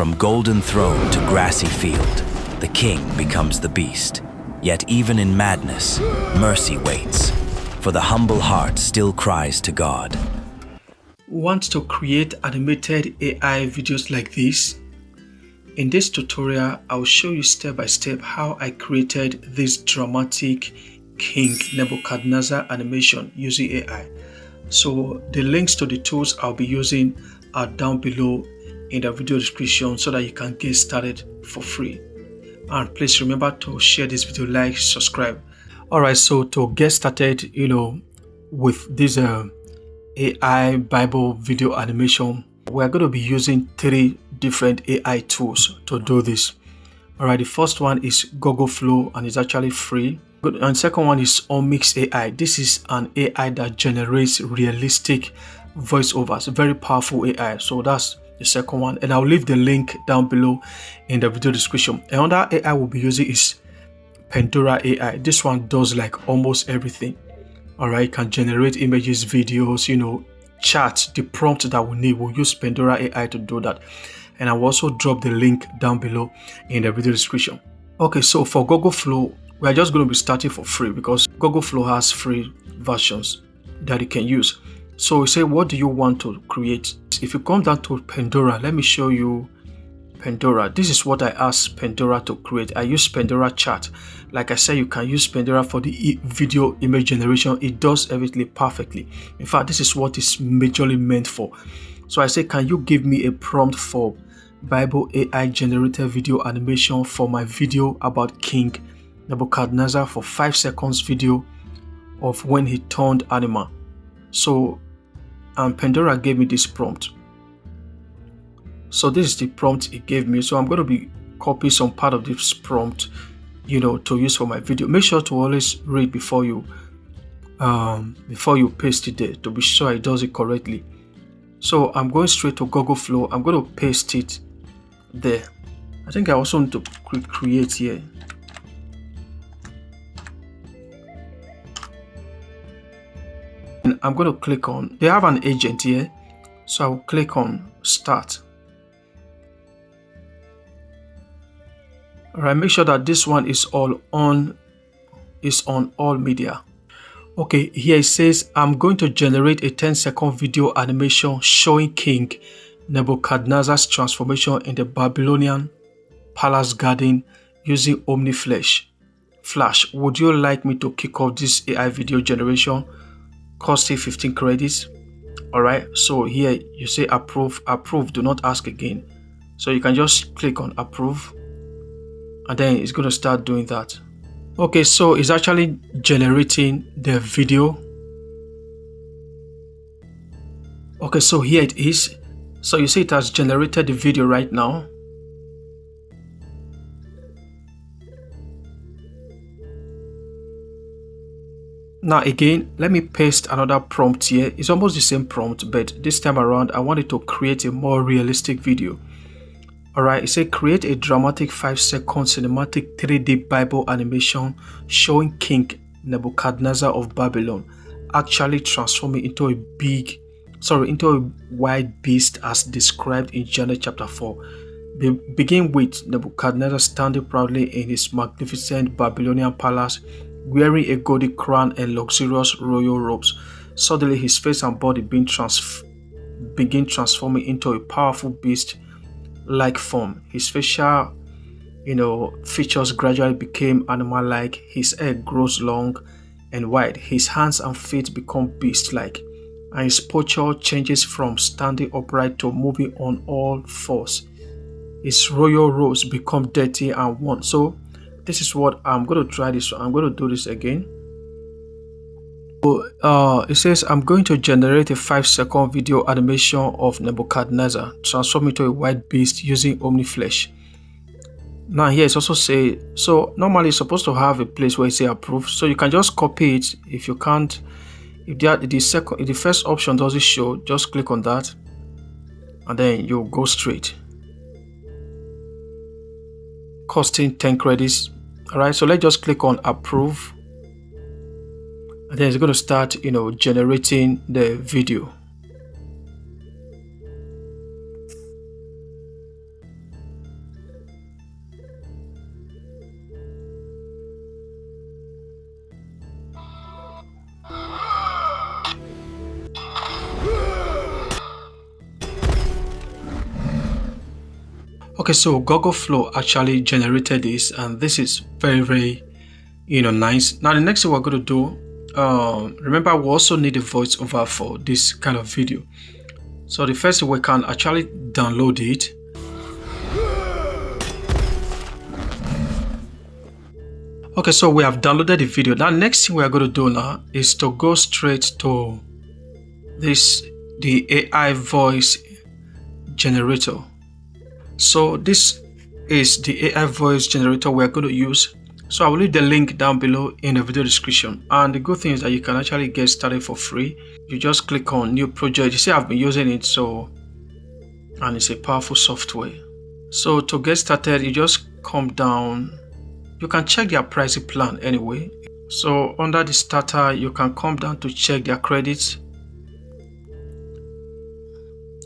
From golden throne to grassy field, the king becomes the beast. Yet even in madness, mercy waits, for the humble heart still cries to God. Want to create animated AI videos like this? In this tutorial, I'll show you step by step how I created this dramatic King Nebuchadnezzar animation using AI. So the links to the tools I'll be using are down below in the video description so that you can get started for free. And please remember to share this video, like, subscribe. Alright, so to get started, with this AI Bible video animation, we're going to be using 3 different AI tools to do this. Alright, the first one is Google Flow, and it's actually free. And second one is Unmixr AI. This is an AI that generates realistic voiceovers, very powerful AI. So that's the second one, and I'll leave the link down below in the video description. Another AI we'll be using is Pandora AI. This one does like almost everything. Alright, can generate images, videos, chat, the prompt that we need. We'll use Pandora AI to do that, and I will also drop the link down below in the video description. Okay, so for Google Flow, we are just going to be starting for free because Google Flow has free versions that you can use. So we say, what do you want to create? If you come down to Pandora, let me show you Pandora. This is what I asked Pandora to create. I use Pandora Chat. Like I said, you can use Pandora for the video image generation. It does everything perfectly. In fact, this is what it's majorly meant for. So I say, can you give me a prompt for Bible AI generated video animation for my video about King Nebuchadnezzar for 5 seconds video of when he turned animal. So Pandora gave me this prompt. So this is the prompt it gave me. So I'm going to be copying some part of this prompt, to use for my video. Make sure to always read before you paste it there to be sure it does it correctly. So I'm going straight to Google Flow. I'm going to paste it there. I think I also need to create here. And I'm going to click on, they have an agent here, so I'll click on start. Alright, make sure that this one is on all media. Okay, here it says I'm going to generate a 10-second video animation showing King Nebuchadnezzar's transformation in the Babylonian palace garden using Flash. Would you like me to kick off this AI video generation? Costing 15 credits. Alright, so here you say approve, do not ask again. So you can just click on approve, and then it's going to start doing that. Okay, so it's actually generating the video. Okay, so here it is. So you see it has generated the video right now. Now again, let me paste another prompt here. It's almost the same prompt, but this time around I wanted to create a more realistic video. Alright, it says create a dramatic 5-second cinematic 3D Bible animation showing King Nebuchadnezzar of Babylon actually transforming into a white beast as described in Daniel chapter 4. Begin with Nebuchadnezzar standing proudly in his magnificent Babylonian palace, wearing a golden crown and luxurious royal robes. Suddenly his face and body begin transforming into a powerful beast-like form. His facial features gradually became animal-like. His head grows long and wide. His hands and feet become beast-like, and his posture changes from standing upright to moving on all fours. His royal robes become dirty and worn. So this is what I'm going to try this. So I'm going to do this again. So it says I'm going to generate a 5-second video animation of Nebuchadnezzar transform into a white beast using Flash. Now here it's also say, so normally it's supposed to have a place where it say approve, so you can just copy it. If you can't, if the first option doesn't show, just click on that and then you'll go straight. Costing 10 credits. Alright, so let's just click on approve, and then it's going to start generating the video. Okay, so Google Flow actually generated this, and this is very nice. Now the next thing we're going to do, remember we also need a voiceover for this kind of video. So the first thing, we can actually download it. Okay, so we have downloaded the video. Now next thing we are going to do now is to go straight to the AI voice generator. So this is the AI voice generator we are going to use. So I will leave the link down below in the video description. And the good thing is that you can actually get started for free. You just click on new project. You see, I've been using it, and it's a powerful software. So to get started, you just come down. You can check their pricing plan anyway. So under the starter, you can come down to check their credits.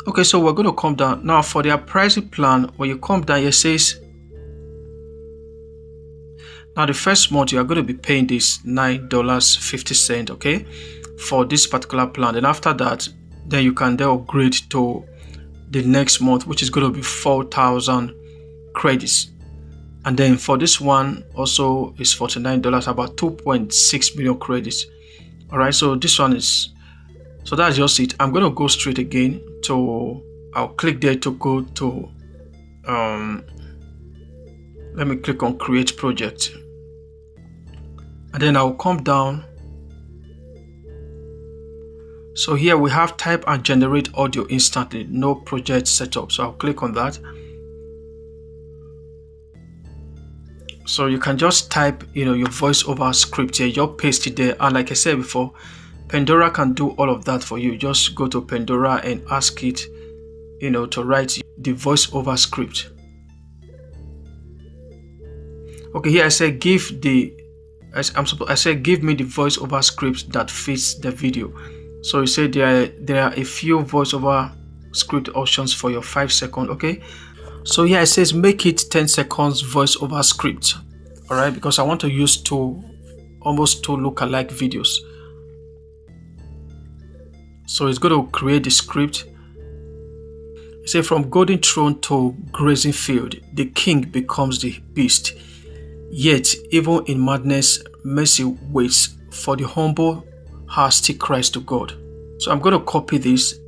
Okay, so we're going to come down now for their pricing plan. When you come down, it says now the first month you are going to be paying this $9.50, okay, for this particular plan. And after that, then you can then upgrade to the next month, which is going to be 4,000 credits. And then for this one also is $49, about 2.6 million credits. All right, so this one is, so that's just it. I'm going to go straight again to, I'll click there to go to, let me click on create project. And then I'll come down. So here we have type and generate audio instantly, no project setup. So I'll click on that. So you can just type, your voiceover script here, just paste it there. And like I said before, Pandora can do all of that for you. Just go to Pandora and ask it, to write the voiceover script. Okay, here I said give me the voiceover script that fits the video. So you say there are a few voiceover script options for your 5-second. Okay, so here it says make it 10 seconds voiceover script. All right, because I want to use almost two lookalike videos. So it's going to create the script. It says from golden throne to grazing field, the king becomes the beast. Yet even in madness, mercy waits, for the humble heart still cries to God. So I'm going to copy this.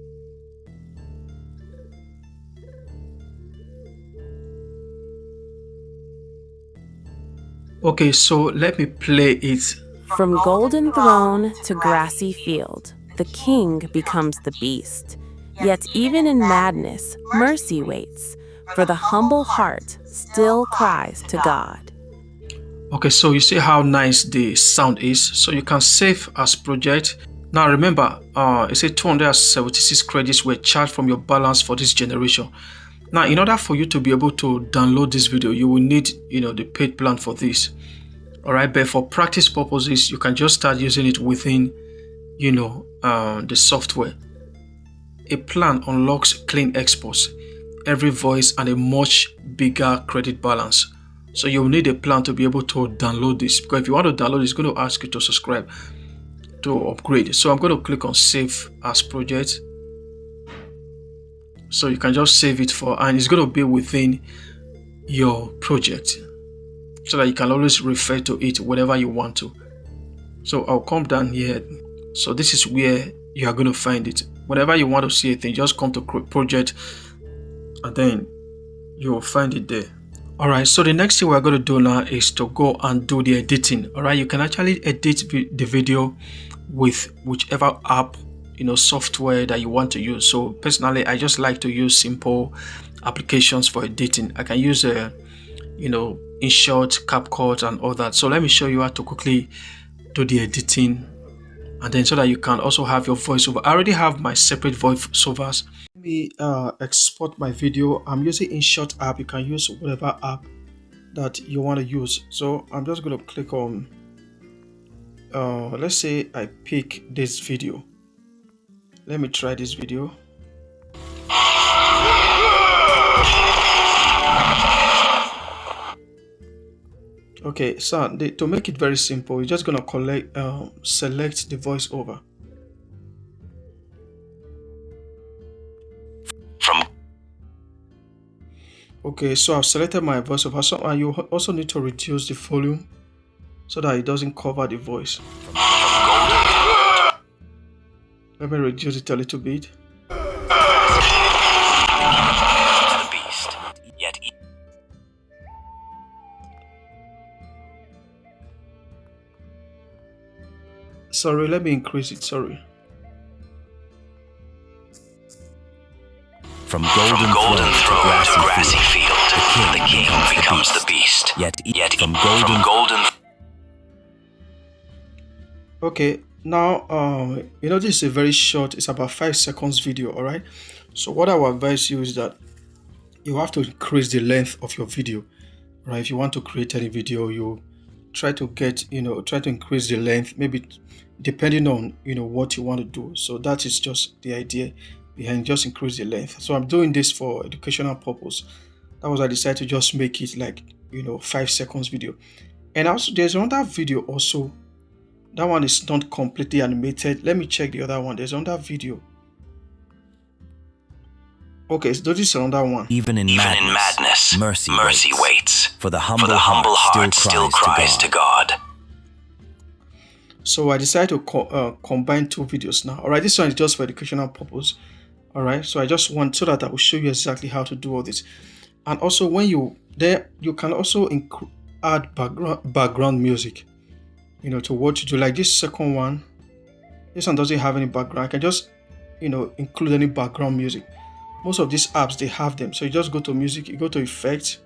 Okay, so let me play it. From golden throne to grassy field, the king becomes the beast. Yet even in madness, mercy waits, for the humble heart still cries to God. Okay, so you see how nice the sound is. So you can save as project. Now remember, it said 276 credits were charged from your balance for this generation. Now, in order for you to be able to download this video, you will need, the paid plan for this. All right, but for practice purposes, you can just start using it within, the software. A plan unlocks clean exports, every voice, and a much bigger credit balance. So you'll need a plan to be able to download this, because if you want to download, it's going to ask you to subscribe to upgrade. So I'm going to click on save as project. So you can just save it and it's going to be within your project, so that you can always refer to it whenever you want to. So I'll come down here. So this is where you are going to find it. Whenever you want to see a thing, just come to project and then you will find it there. All right, so the next thing we're going to do now is to go and do the editing. All right, you can actually edit the video with whichever app, software that you want to use. So personally, I just like to use simple applications for editing. I can use InShot, CapCut, and all that. So let me show you how to quickly do the editing, and then so that you can also have your voiceover. I already have my separate voiceovers. Let me export my video. I'm using InShot app. You can use whatever app that you want to use. So I'm just going to click on, let's say I pick this video. Let me try this video. Okay, so to make it very simple, you're just gonna select the voiceover. Okay, so I've selected my voiceover. So you also need to reduce the volume so that it doesn't cover the voice. Let me reduce it a little bit. Sorry, let me increase it. Sorry. From golden throne to grassy field, the king becomes the beast. Yet from golden. Okay, now this is a very short. It's about 5 seconds video. All right. So what I would advise you is that you have to increase the length of your video. Right. If you want to create any video, you try to increase the length. Maybe depending on what you want to do. So that is just the idea behind just increase the length. So I'm doing this for educational purpose. That was I decided to just make it like 5 seconds video. And also there's another video also. That one is not completely animated. Let me check the other one. There's another video. Okay, so this is another one. Even in madness, mercy waits. For the humble heart still cries to God. So I decided to combine 2 videos now. All right, this one is just for educational purpose. All right, so I just want so that I will show you exactly how to do all this. And also when you can also add background music, to what you do. Like this second one, this one doesn't have any background. I can just, include any background music. Most of these apps, they have them. So you just go to music, you go to effects.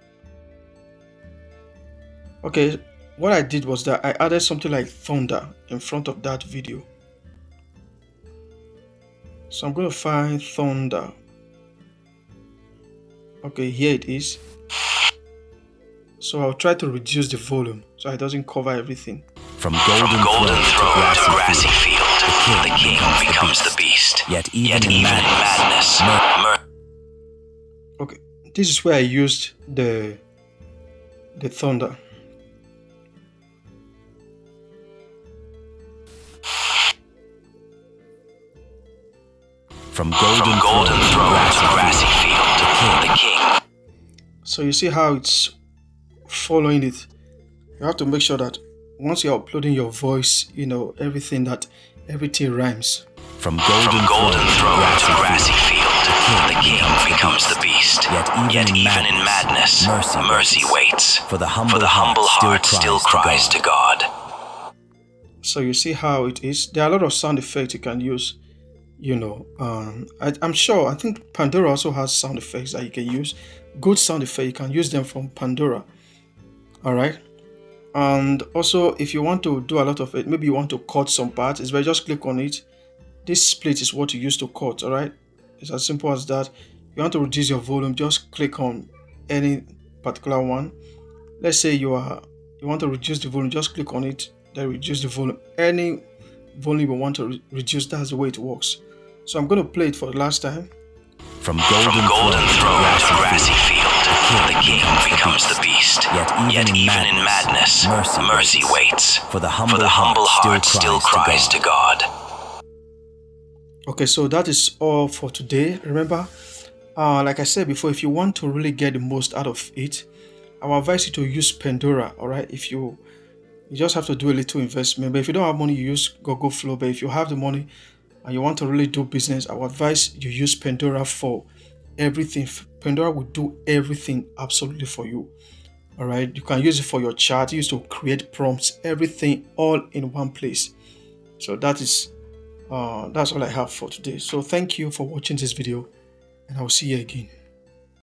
Okay, what I did was that I added something like thunder in front of that video. So I'm going to find thunder. Okay, here it is. So I'll try to reduce the volume so it doesn't cover everything. From golden throne to grassy field, the king becomes the beast. Yet even in madness. Okay, this is where I used the thunder. From golden throne to grassy field, the king. So you see how it's following it. You have to make sure that once you're uploading your voice, everything rhymes. From golden throne to grassy field, the king becomes the beast. Yet even in madness, mercy waits. For the humble heart still cries to God. So you see how it is. There are a lot of sound effects you can use. I'm sure. I think Pandora also has sound effects that you can use. Good sound effects, you can use them from Pandora. All right. And also, if you want to do a lot of it, maybe you want to cut some parts, it's better just click on it. This split is what you use to cut. All right. It's as simple as that. You want to reduce your volume, just click on any particular one. Let's say you want to reduce the volume, just click on it, then reduce the volume. Any volume you want to reduce, that's the way it works. So I'm going to play it for the last time. From golden throne to grassy field, the king becomes the beast. Yet even in madness, mercy waits. For the humble heart still cries to God. Okay, so that is all for today. Remember, like I said before, if you want to really get the most out of it, I will advise you to use Pandora. All right, if you just have to do a little investment. But if you don't have money, you use Google Flow. But if you have the money and you want to really do business, I would advise you use Pandora for everything. Pandora will do everything absolutely for you. All right, you can use it for your chat, use to create prompts, everything all in one place. So that's all I have for today. So thank you for watching this video, and I'll see you again.